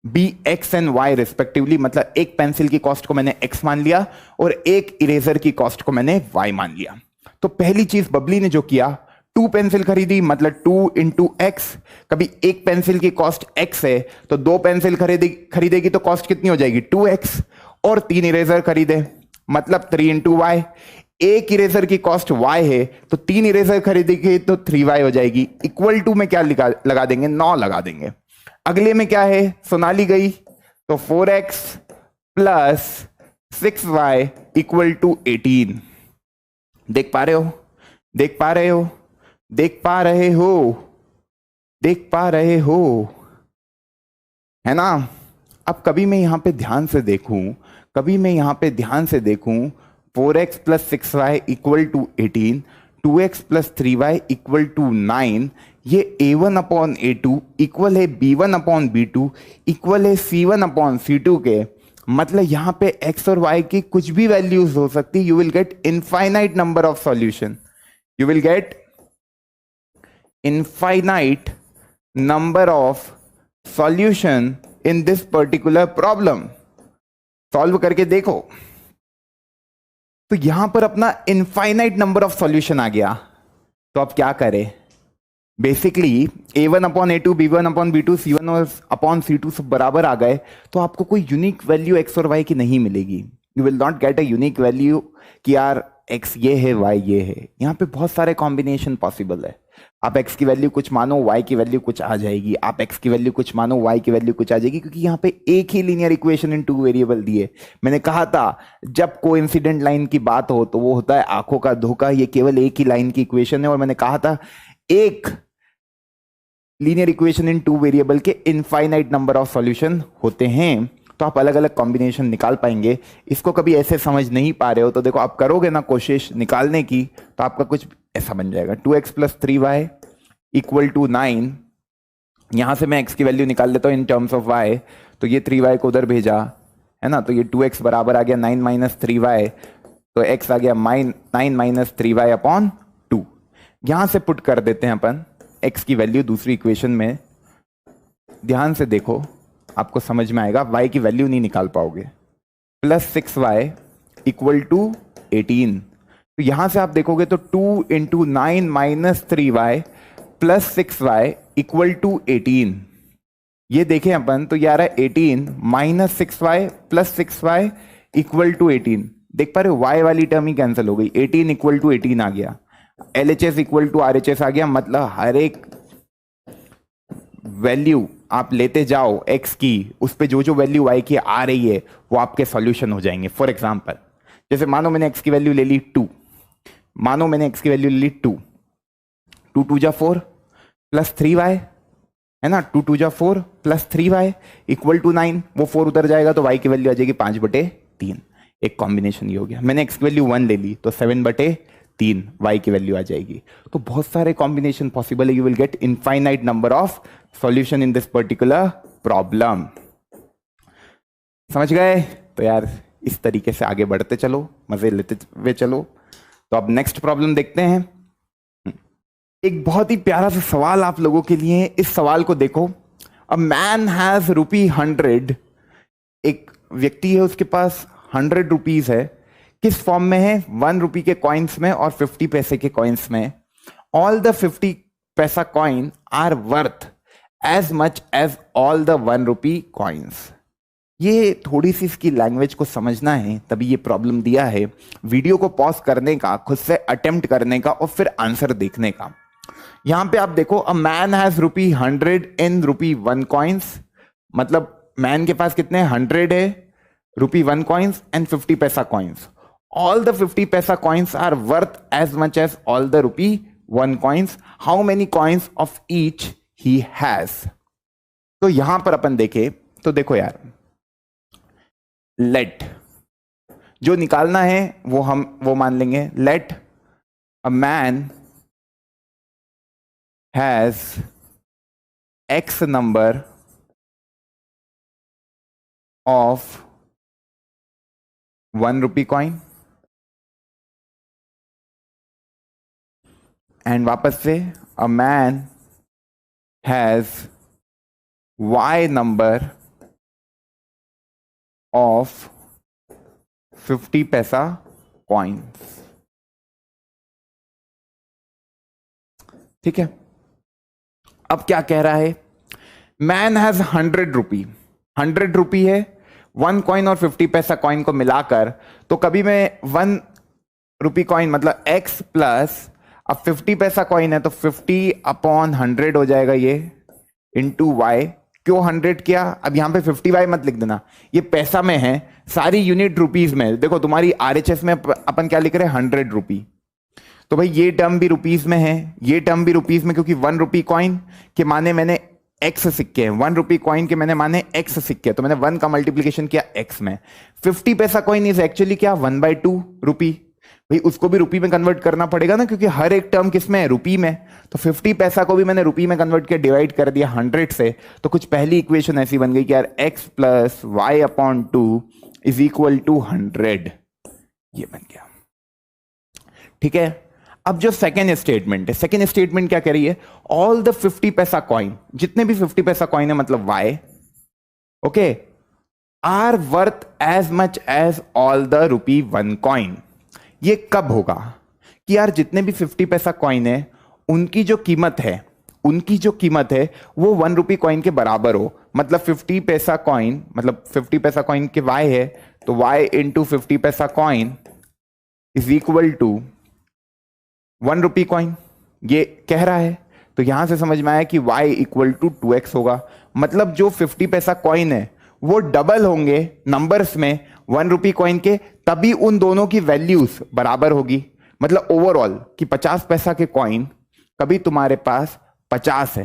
be x and y respectively. मतलब एक पेंसिल की कॉस्ट को मैंने एक्स मान लिया और एक इरेजर की कॉस्ट को मैंने वाई मान लिया। तो पहली चीज बबली ने जो किया, 2 पेंसिल खरीदी, मतलब 2 × x। कभी एक पेंसिल की कॉस्ट x है तो 2 पेंसिल खरीदेगी तो कॉस्ट कितनी हो जाएगी? 2x। और 3 इरेजर खरीदे मतलब 3 × y। एक इरेजर की कॉस्ट y है तो 3 इरेजर खरीदेगी तो 3y हो जाएगी। इक्वल टू में क्या लगा देंगे? 9 लगा देंगे। अगले में क्या है? सोनाली गई तो 4x plus 6y equal to 18। देख पा रहे हो? देख पा रहे हो? देख पा रहे हो? देख पा रहे हो, है ना। अब कभी मैं यहां पे ध्यान से देखूं, 4x plus 6y equal to 18, 2x plus 3y equal to 9, ये a1 अपॉन a2 इक्वल है b1 अपॉन b2 इक्वल है c1 अपॉन c2 के। मतलब यहां पे x और y की कुछ भी वैल्यूज हो सकती, you will get infinite number of solution, you will get infinite number of solution in this particular problem. Solve करके देखो, तो यहां पर अपना इनफाइनाइट नंबर ऑफ सॉल्यूशन आ गया, तो अब क्या करें, basically a1 upon a2, b1 upon b2, c1 upon c2 सब बराबर आ गए, तो आपको कोई यूनिक वैल्यू x और y की नहीं मिलेगी। You will not get a unique value कि यार x ये है y ये है। यहाँ पे बहुत सारे कॉम्बिनेशन पॉसिबल है, आप x की वैल्यू कुछ मानो, y की वैल्यू कुछ आ जाएगी, आप x की वैल्यू कुछ मानो, y की वैल्यू कुछ आ जाएगी, क्योंकि यहाँ पे एक ही लीनियर इक्वेशन इन 2 वेरिएबल दिए। मैंने कहा था जब कोइंसिडेंट लाइन की बात हो तो वो होता है आंखों का धोखा, ये केवल एक ही लाइन की इक्वेशन है, और मैंने कहा था एक लीनियर इक्वेशन इन 2 वेरिएबल के इनफाइनाइट नंबर ऑफ सॉल्यूशन होते हैं, तो आप अलग अलग कॉम्बिनेशन निकाल पाएंगे। इसको कभी ऐसे समझ नहीं पा रहे हो तो देखो, आप करोगे ना कोशिश निकालने की, तो आपका कुछ ऐसा बन जाएगा 2x plus 3y equal to 9। यहां से मैं x की वैल्यू निकाल लेता हूं इन टर्म्स ऑफ y, तो ये 3y को उधर भेजा है ना, तो ये 2x बराबर आ गया 9 माइनस 3y, तो x आ गया 9 माइनस 3y अपॉन 2। यहां से पुट कर देते हैं अपन x की वैल्यू दूसरी इक्वेशन में, ध्यान से देखो आपको समझ में आएगा, y की वैल्यू नहीं निकाल पाओगे। प्लस 6y इक्वल टू 18, तो यहां से आप देखोगे तो 2 into 9 minus 3y plus 6y equal to 18। ये देखें अपन तो ये आ रहा है 18 minus 6y plus 6y equal to 18। देख पा रहे हो, y वाली टर्म ही कैंसिल हो गई, 18 इक्वल टू 18 आ गया, LHS इक्वल टू RHS आ गया। मतलब हर एक वैल्यू आप लेते जाओ x की, उस पे जो जो वैल्यू y की आ रही है वो आपके सॉल्यूशन हो जाएंगे। फॉर एग्जांपल, जैसे मानो मैंने x की वैल्यू ले ली 2, मानो मैंने x की वैल्यू ले ली 2, 2 2 जा 4 प्लस 3y है ना, 2 2 जा 4 प्लस 3y इक्वल टू 9, वो 4 उधर जाएगा तो y की वैल्यू आ जाएगी 5/3। एक कॉम्बिनेशन ये हो गया। मैंने x की वैल्यू 1 ले ली तो 7/3 y की वैल्यू आ जाएगी। तो बहुत सारे कॉम्बिनेशन पॉसिबल है, you will get infinite number of solution in this particular problem. समझ गए? तो यार इस तरीके से आगे बढ़ते चलो, मजे लेते हुए चलो। तो अब नेक्स्ट प्रॉब्लम देखते हैं। एक बहुत ही प्यारा सा सवाल आप लोगों के लिए। इस सवाल को देखो, अ मैन हैज ₹100, एक व्यक्ति है उसके पास 100 रुपीज है। किस फॉर्म में है? 1 रुपी के कॉइन्स में और 50 पैसे के कॉइन्स में। All the 50 paisa coin are worth as much as all the 1 rupee coins. ये थोड़ी सी इसकी लैंग्वेज को समझना है, तभी ये प्रॉब्लम दिया है। वीडियो को पॉज करने का, खुद से अटेम्प्ट करने का और फिर आंसर देखने का। यहां पे आप देखो, अ मैन हैज ₹100 इन ₹1 कॉइन्स, मतलब मैन के पास कितने 100 है ₹1 coins and 50 paisa coins. All the 50 paisa coins are worth as much as all the ₹1 coins. How many coins of each he has. तो यहां पर अपन देखे तो देखो यार, लेट जो निकालना है वो मान लेंगे। Let a man has X number of 1 rupee coin, and वापस से a man has Y number of 50 paisa coins. ठीक है, अब क्या कह रहा है? मैन हैज 100 रुपी, 100 रुपी है, 1 कॉइन और 50 पैसा कॉइन को मिलाकर, तो कभी मैं 1 रुपी कॉइन मतलब x प्लस, अब 50 पैसा कॉइन है तो 50 अपॉन 100 हो जाएगा ये, इंटू y। क्यों 100 किया? अब यहां पे 50y मत लिख देना, ये पैसा में है, सारी यूनिट रुपीज में। देखो तुम्हारी RHS में अपन क्या लिख रहे हैं? 100 रुपी। तो भाई ये टर्म भी रुपीज में है, ये टर्म भी रुपीज में, क्योंकि 1 रुपी कॉइन के माने मैंने x सिक्के हैं, 1 रुपी कॉइन के मैंने माने x सिक्के, तो मैंने 1 का मल्टीप्लीकेशन किया x में। 50 पैसा कॉइन इज एक्चुअली क्या? 1/2 रुपी। भाई उसको भी रुपी में कन्वर्ट करना पड़ेगा ना, क्योंकि हर एक टर्म किस में है, रुपी में। तो 50 पैसा को भी मैंने रुपी में कन्वर्ट किया, डिवाइड कर दिया 100 से। तो कुछ पहली इक्वेशन ऐसी बन गई कि यार x plus y upon 2 is equal to 100, ये बन गया। ठीक है, अब जो सेकेंड स्टेटमेंट है, सेकेंड स्टेटमेंट क्या कह रही है, ऑल द 50 पैसा कॉइन, जितने भी 50 पैसा कॉइन है मतलब y, okay, are worth as much as all the ₹1 coin. ये कब होगा कि यार जितने भी 50 पैसा कॉइन है उनकी जो कीमत है, उनकी जो कीमत है वो ₹1 कॉइन के बराबर हो। मतलब 50 पैसा कॉइन, मतलब 50 पैसा कॉइन के y है, तो y into 50 paisa coin is equal to ₹1 coin, ये कह रहा है। तो यहां से समझ में आया कि y इक्वल टू 2x होगा। मतलब जो 50 पैसा कॉइन है वो डबल होंगे नंबर्स में ₹1 कॉइन के, तभी उन दोनों की वैल्यूज बराबर होगी। मतलब ओवरऑल कि 50 पैसा के कॉइन कभी तुम्हारे पास 50 है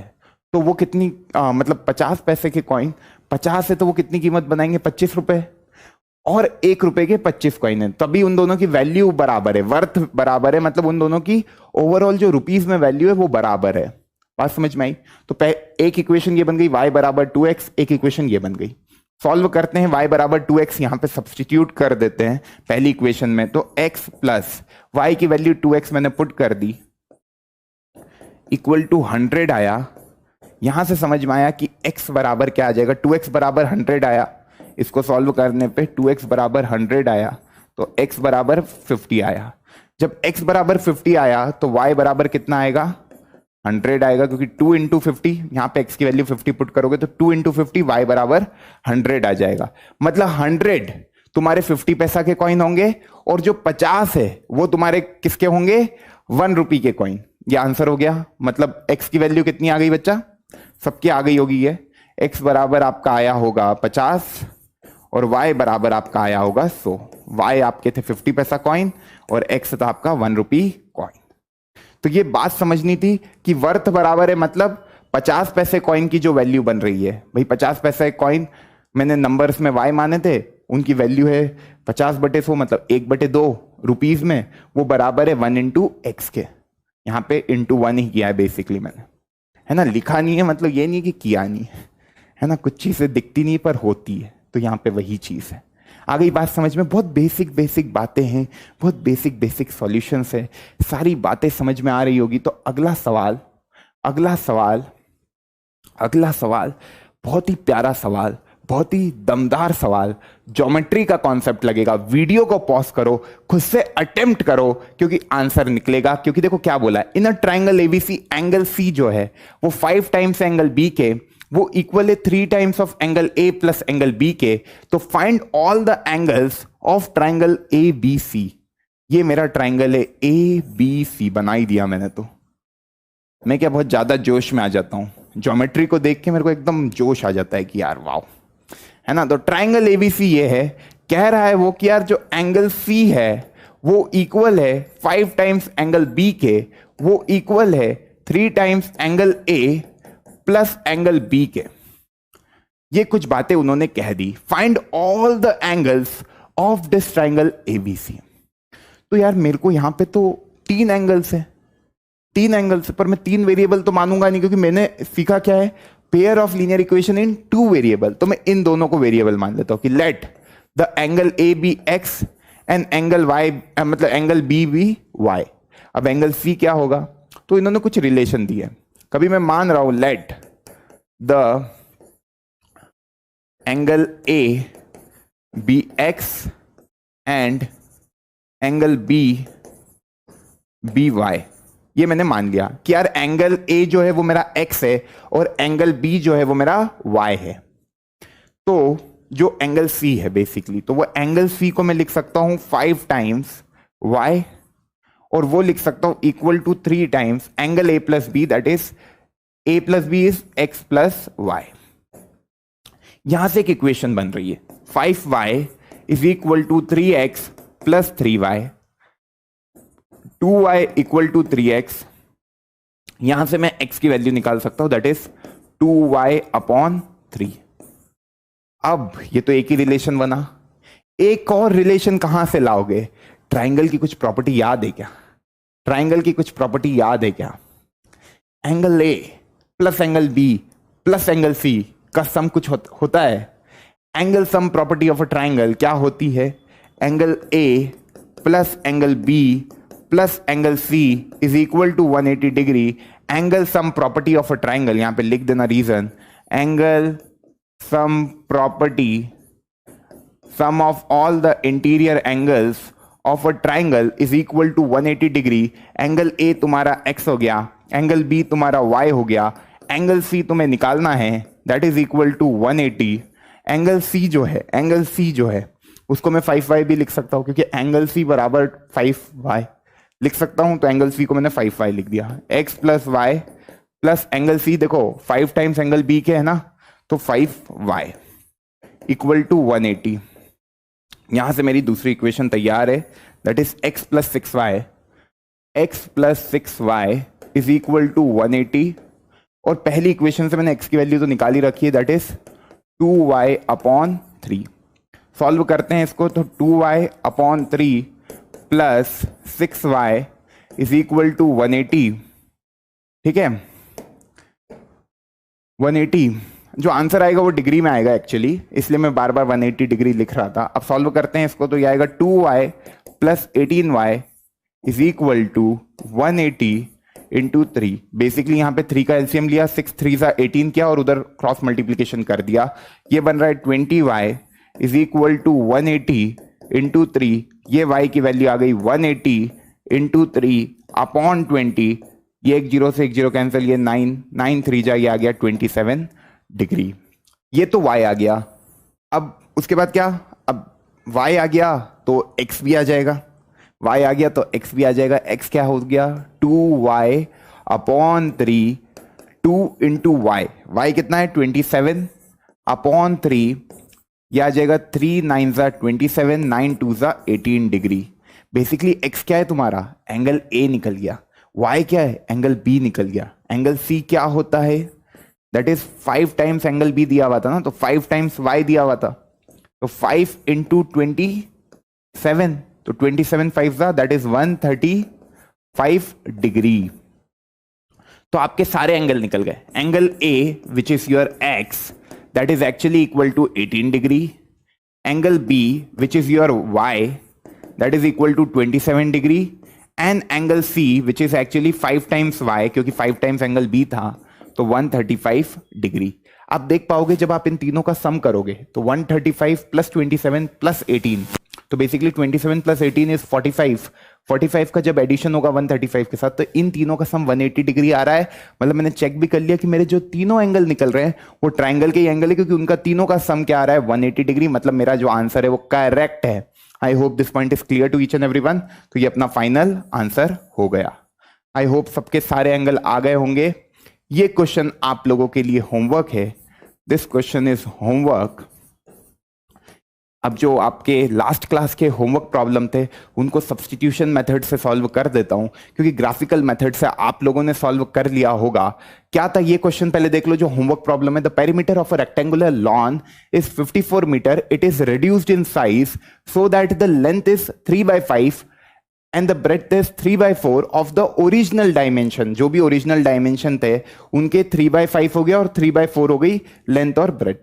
तो वो कितनी मतलब 50 पैसे के कॉइन 50 है तो वो कितनी कीमत बनाएंगे, ₹25। और ₹1 के 25 कॉइन है, तभी उन दोनों की वैल्यू बराबर है, वर्थ बराबर है। मतलब उन दोनों की ओवरऑल जो रुपीज में वैल्यू है वो बराबर है। बात समझ में आई? तो एक इक्वेशन ये बन गई y बराबर 2x, एक इक्वेशन ये बन गई। सॉल्व करते हैं, y बराबर 2x यहां पे सब्सटीट्यूट कर देते हैं पहली इक्वेशन में। तो x प्लस y की वैल्यू 2x मैंने पुट कर दी, इक्वल टू 100 आया। यहां से समझ में आया कि x बराबर क्या आ जाएगा, 2x बराबर 100 आया। इसको सॉल्व करने पे 2x बराबर 100 आया, तो x बराबर 50 आया। जब x बराबर 50 आया तो y बराबर कितना आएगा, 100 आएगा, क्योंकि 2 इंटू 50, यहां पे x की वैल्यू 50 पुट करोगे तो 2 इंटू 50 y बराबर 100 आ जाएगा। मतलब 100 तुम्हारे 50 पैसा के कॉइन होंगे और जो 50 है वो तुम्हारे किसके होंगे, ₹1 के कॉइन। ये आंसर हो गया। मतलब x की वैल्यू कितनी आ गई बच्चा, सबकी आ गई होगी ये। x बराबर आपका आया होगा 50 और y बराबर आपका आया होगा 100। y आपके थे 50 पैसा कॉइन और x था आपका ₹1 कॉइन। तो ये बात समझनी थी कि वर्थ बराबर है, मतलब 50 पैसे कॉइन की जो वैल्यू बन रही है, भाई 50 पैसे कॉइन मैंने नंबर्स में y माने थे, उनकी वैल्यू है 50/100, मतलब 1/2 रुपीज में, वो बराबर है 1 इंटू एक्स के। यहाँ पे इंटू 1 ही किया है बेसिकली मैंने, है ना, लिखा नहीं है, मतलब ये नहीं कि किया नहीं है ना, कुछ चीजें दिखती नहीं पर होती है, तो यहाँ पे वही चीज है। आ गई बात समझ में? बहुत बेसिक बेसिक बातें हैं, बहुत बेसिक बेसिक सॉल्यूशंस है, सारी बातें समझ में आ रही होगी। तो अगला सवाल बहुत ही प्यारा सवाल, बहुत ही दमदार सवाल, ज्योमेट्री का कॉन्सेप्ट लगेगा। वीडियो को पॉज करो, खुद से अटेम्प्ट करो, क्योंकि आंसर निकलेगा। क्योंकि देखो क्या बोला है, in a triangle A B C angle C जो है वो 5 टाइम्स एंगल बी के वो इक्वल है 3 times of angle A plus angle B के। तो find all the angles of triangle A B C. ये मेरा ट्राइंगल है ए बी सी, बना ही दिया मैंने। तो मैं क्या बहुत ज्यादा जोश में आ जाता हूं, ज्योमेट्री को देख के मेरे को एकदम जोश आ जाता है कि यार वाओ, है ना। तो ट्राइंगल एबीसी ये है, कह रहा है वो कि यार जो एंगल सी है वो इक्वल है 5 टाइम्स एंगल बी के, वो इक्वल है 3 times angle A plus angle B के। ये कुछ बातें उन्होंने कह दी। Find all the angles of this triangle A B C. तो यार मेरे को यहां पे तो 3 एंगल्स है, 3 एंगल्स, पर मैं 3 वेरिएबल तो मानूंगा नहीं, क्योंकि मैंने सीखा क्या है, pair of linear equation in 2 variable. तो मैं इन दोनों को वेरिएबल मान लेता हूं कि let the angle A be x and angle y, मतलब एंगल बी बी वाई। अब एंगल सी क्या होगा, तो इन्होंने कुछ रिलेशन दिए। कभी मैं मान रहा हूं let the angle A be x and angle B be y. ये मैंने मान लिया कि यार एंगल ए जो है वो मेरा x है और एंगल b जो है वो मेरा y है। तो जो एंगल c है बेसिकली, तो वो एंगल c को मैं लिख सकता हूं 5 टाइम्स y, और वो लिख सकता हूं equal to 3 times angle a plus B, that is a plus B is x plus y। यहां से एक इक्वेशन बन रही है, 5y is equal to 3x plus 3y, 2y equal to 3x। यहां से मैं x की वैल्यू निकाल सकता हूं, दैट इज 2y अपॉन 3। अब ये तो एक ही रिलेशन बना, एक और रिलेशन कहां से लाओगे, ट्राइंगल की कुछ प्रॉपर्टी याद है क्या? ट्राइंगल की कुछ प्रॉपर्टी याद है क्या? Angle A plus angle B plus angle C का सम कुछ होता है। Angle sum property of a triangle क्या होती है? Angle A plus angle B plus angle C is equal to 180 degree. Angle sum property of a triangle, यहां पे लिख देना reason, angle sum property, sum of all the interior angles of a triangle is equal to 180 degree. Angle A तुम्हारा x हो गया, angle B तुम्हारा y हो गया, एंगल सी तुम्हें निकालना है, that is equal to 180। Angle C जो है उसको मैं 5y भी लिख सकता हूं, क्योंकि एंगल सी बराबर 5y लिख सकता हूं, तो एंगल सी को मैंने 5y लिख दिया। x plus y plus angle C, देखो 5 टाइम्स एंगल बी के है ना, तो 5y इक्वल टू 180। यहां से मेरी दूसरी इक्वेशन तैयार है, that is x plus 6y, x plus 6y is equal to 180। और पहली इक्वेशन से मैंने x की वैल्यू तो निकाल ही रखी है, that is 2y upon 3। Solve करते हैं इसको, तो 2y upon 3 plus 6y is equal to 180। ठीक है, 180 जो आंसर आएगा वो डिग्री में आएगा एक्चुअली, इसलिए मैं बार बार 180 डिग्री लिख रहा था। अब सॉल्व करते हैं इसको, तो ये आएगा 2y plus 18y is equal to 180 into 3। Basically यहाँ पे 3 का एलसीएम लिया, 6 3 18 किया और उधर क्रॉस मल्टीप्लीकेशन कर दिया। ये बन रहा है 20y is equal to 180 into 3। ये y की वैल्यू आ गई 180 इंटू 3 अपॉन 20। ये एक जीरो से एक जीरो कैंसिल, ये 9 3 जा, ये आ गया 27 डिग्री। ये तो y आ गया। अब उसके बाद क्या, अब y आ गया तो x भी आ जाएगा, y आ गया तो x भी आ जाएगा। x क्या हो गया, 2y upon 3, 2 into Y, Y कितना है 27 अपॉन 3, यह आ जाएगा 3 9 ज़ा 27, 9 2 ज़ा 18 डिग्री। बेसिकली x क्या है तुम्हारा, एंगल A निकल गया, y क्या है, एंगल B निकल गया। एंगल C क्या होता है, that is 5 times angle B दिया हुआ था ना, तो 5 टाइम्स y दिया हुआ था, तो 5 इंटू 27, तो 27 5 ज़ा दैट इज 135 डिग्री। तो आपके सारे एंगल निकल गए। Angle A which is your x that is actually equal to 18 degree, angle B which is your y that is equal to 27 degree, and angle C which is actually 5 times y क्योंकि 5 times angle B था तो 135 degree. आप देख पाओगे जब आप इन तीनों का सम करोगे तो 135 प्लस 27 प्लस 18, तो बेसिकली 27 प्लस 18 इज 45। 45 का जब एडिशन होगा 135 के साथ तो इन तीनों का सम 180 डिग्री आ रहा है। मतलब मैंने चेक भी कर लिया कि मेरे जो तीनों एंगल निकल रहे हैं वो ट्राइंगल के ही एंगल है, क्योंकि उनका तीनों का सम क्या आ रहा है 180 डिग्री। मतलब मेरा जो आंसर है वो करेक्ट है। I hope this point is clear to each and everyone. तो ये अपना फाइनल आंसर हो गया। आई होप सबके सारे एंगल आ गए होंगे। ये क्वेश्चन आप लोगों के लिए होमवर्क है। This question is homework. अब जो आपके लास्ट क्लास के होमवर्क प्रॉब्लम थे उनको सब्स्टिट्यूशन मेथड से सॉल्व कर देता हूं, क्योंकि ग्राफिकल मेथड से आप लोगों ने सॉल्व कर लिया होगा। क्या था ये क्वेश्चन, पहले देख लो जो होमवर्क प्रॉब्लम है। The perimeter of a rectangular lawn is 54 metre, it is reduced in size so that the length is 3/5 and the breadth is 3/4 of the original dimension. जो भी ओरिजिनल डायमेंशन थे उनके 3/5 हो गया और 3/4 हो गई लेंथ और breadth.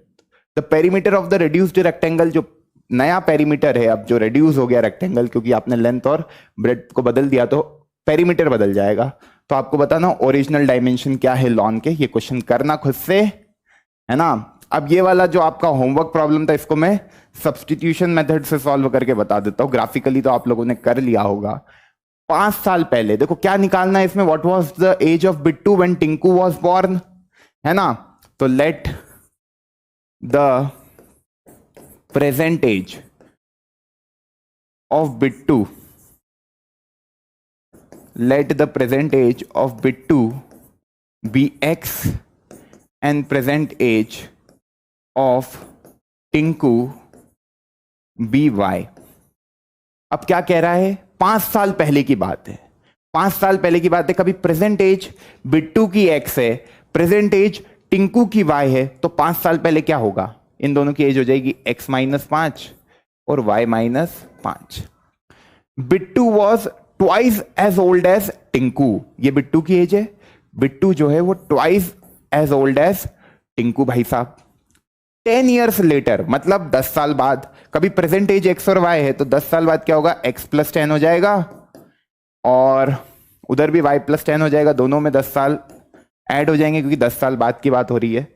The perimeter of the reduced rectangle, जो नया पेरीमीटर है अब जो रिड्यूस हो गया रेक्टेंगल, क्योंकि आपने लेंथ और ब्रेड्थ को बदल दिया तो पेरीमीटर बदल जाएगा। तो आपको बताना ओरिजिनल डायमेंशन क्या है लॉन के। ये क्वेश्चन करना खुद से, है ना। अब ये वाला जो आपका होमवर्क प्रॉब्लम था इसको मैं सब्स्टिट्यूशन मेथड से सॉल्व करके बता देता हूं। ग्राफिकली तो आप लोगों ने कर लिया होगा। 5 साल पहले देखो क्या निकालना है इसमें, what was the age of Bittu when Tinku was born, है ना। तो let the present age of Bittu, let the present age of Bittu be x and present age of Tinku be y। अब क्या कह रहा है, 5 साल पहले की बात है। 5 साल पहले की बात है, कभी प्रेजेंट एज बिट्टू की x है, प्रेजेंट एज टिंकू की y है, तो 5 साल पहले क्या होगा, इन दोनों की एज हो जाएगी x -5 और y -5। Bittu was twice as old as Tinku. ये बिट्टू की एज है, बिट्टू जो है वो twice as old as Tinku भाई साहब। 10 years लेटर मतलब 10 साल बाद, कभी प्रेजेंट एज एक्स और वाई है तो 10 साल बाद क्या होगा, x प्लस 10 हो जाएगा और उधर भी y प्लस 10 हो जाएगा, दोनों में 10 साल ऐड हो जाएंगे क्योंकि 10 साल बाद की बात हो रही है।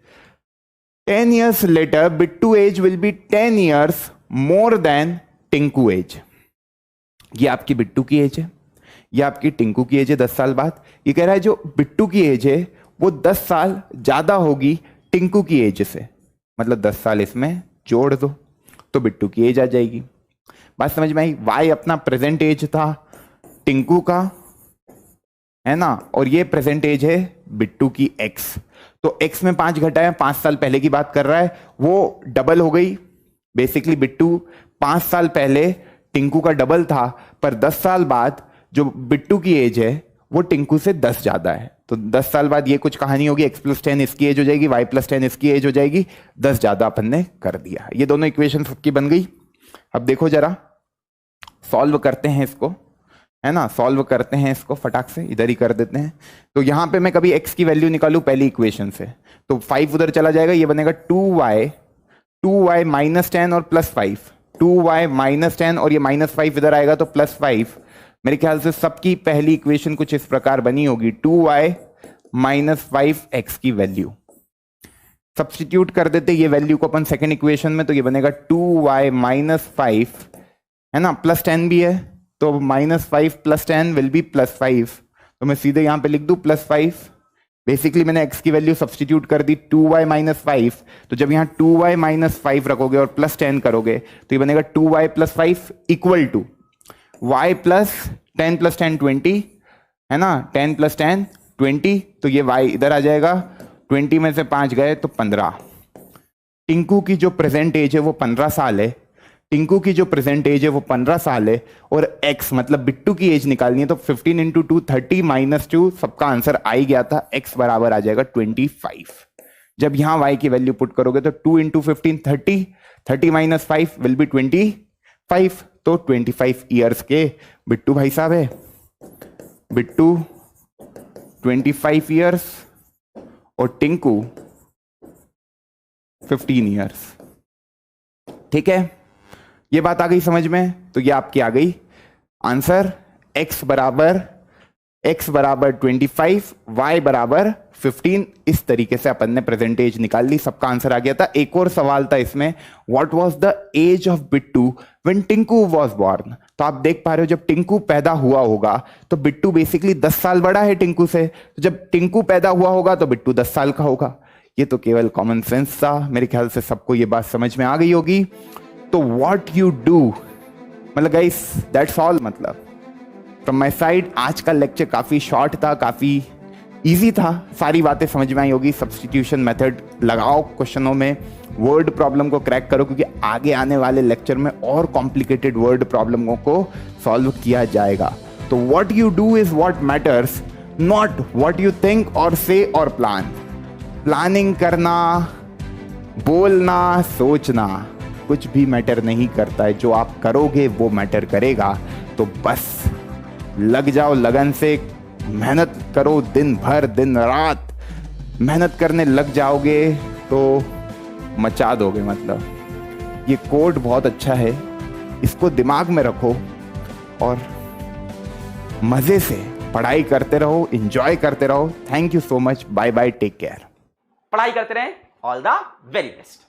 10 years later Bittu age will be 10 years more than Tinku age. ये आपकी बिट्टू की एज है, ये आपकी टिंकू की एज है 10 साल बाद। ये कह रहा है जो बिट्टू की एज है वो 10 साल ज्यादा होगी टिंकू की एज से, मतलब 10 साल इसमें जोड़ दो तो बिट्टू की एज आ जाएगी। बात समझ में आई? वाई अपना प्रेजेंट एज था टिंकू का, है ना, और ये प्रेजेंट एज है बिट्टू की एक्स। तो एक्स में 5 घटाया, 5 साल पहले की बात कर रहा है, वो डबल हो गई। बेसिकली बिट्टू 5 साल पहले टिंकू का डबल था, पर 10 साल बाद जो बिट्टू की एज है वो टिंकू से 10 ज्यादा है। तो 10 साल बाद ये कुछ कहानी होगी, x प्लस 10 इसकी एज हो जाएगी, y प्लस 10 इसकी एज हो जाएगी, 10 ज्यादा अपन ने कर दिया। ये दोनों इक्वेशन सबकी बन गई। अब देखो जरा सॉल्व करते हैं इसको, है ना, सॉल्व करते हैं इसको फटाक से, इधर ही कर देते हैं। तो यहां पे मैं कभी x की वैल्यू निकालू पहली इक्वेशन से तो 5 उधर चला जाएगा, ये बनेगा 2y माइनस 10 और प्लस 5, 2y माइनस 10 और ये माइनस 5 इधर आएगा तो प्लस 5। मेरे ख्याल से सबकी पहली इक्वेशन कुछ इस प्रकार बनी होगी, 2y माइनस 5x की वैल्यू सब्स्टिट्यूट कर देते ये वैल्यू को अपन सेकेंड इक्वेशन में, तो ये बनेगा 2y माइनस 5, है ना, प्लस 10 भी है तो minus 5 plus 10 will be plus 5। तो मैं सीधे यहां पे लिख दूं प्लस 5। बेसिकली मैंने x की वैल्यू सब्स्टिट्यूट कर दी 2y माइनस 5, तो जब यहां 2y माइनस 5 रखोगे और प्लस 10 करोगे तो ये बनेगा 2y plus 5 equal to y plus 10 plus 10 20, है ना, 10 प्लस 10 20, तो ये y इधर आ जाएगा, 20 में से 5 गए तो 15। टिंकू की जो प्रेजेंट एज है वो 15 साल है, टिंकू की जो प्रेजेंट एज है वो 15 साल है, और x मतलब बिट्टू की एज निकालनी है तो 15 इंटू 2 30 माइनस 2, सबका आंसर आ ही गया था, x बराबर आ जाएगा 25। जब यहां y की वैल्यू पुट करोगे तो 2 इंटू 15 30, 30 माइनस 5 विल बी 25, तो 25 ईयर्स के बिट्टू भाई साहब है, बिट्टू 25 ईयर्स और टिंकू 15 ईयर्स। ठीक है, ये बात आ गई समझ में? तो ये आपकी आ गई आंसर, x बराबर 25, y बराबर 15। इस तरीके से अपन ने प्रेजेंट एज निकाल ली, सबका आंसर आ गया था। एक और सवाल था इसमें, what was the age of Bittu when Tinku was born. तो आप देख पा रहे हो जब टिंकू पैदा हुआ होगा तो बिट्टू बेसिकली 10 साल बड़ा है टिंकू से, तो जब टिंकू पैदा हुआ होगा तो बिट्टू 10 साल का होगा। ये तो केवल कॉमन सेंस था, मेरे ख्याल से सबको ये बात समझ में आ गई होगी। तो व्हाट यू डू, मतलब गाइस दैट्स ऑल, मतलब फ्रॉम माय साइड आज का लेक्चर काफी शॉर्ट था, काफी इजी था, सारी बातें समझ में आई होगी। सब्स्टिट्यूशन मेथड लगाओ क्वेश्चनों में, वर्ड प्रॉब्लम को क्रैक करो, क्योंकि आगे आने वाले लेक्चर में और कॉम्प्लिकेटेड वर्ड प्रॉब्लमों को सॉल्व किया जाएगा। तो what you do is what matters, not what you think और से और प्लान। प्लानिंग करना, बोलना, सोचना कुछ भी मैटर नहीं करता है, जो आप करोगे वो मैटर करेगा। तो बस लग जाओ लगन से, मेहनत करो, दिन भर दिन रात मेहनत करने लग जाओगे तो मचा दोगे। मतलब ये कोड बहुत अच्छा है, इसको दिमाग में रखो और मजे से पढ़ाई करते रहो, एंजॉय करते रहो। Thank you so much, bye bye, take care. पढ़ाई करते रहें, ऑल द वेरी बेस्ट।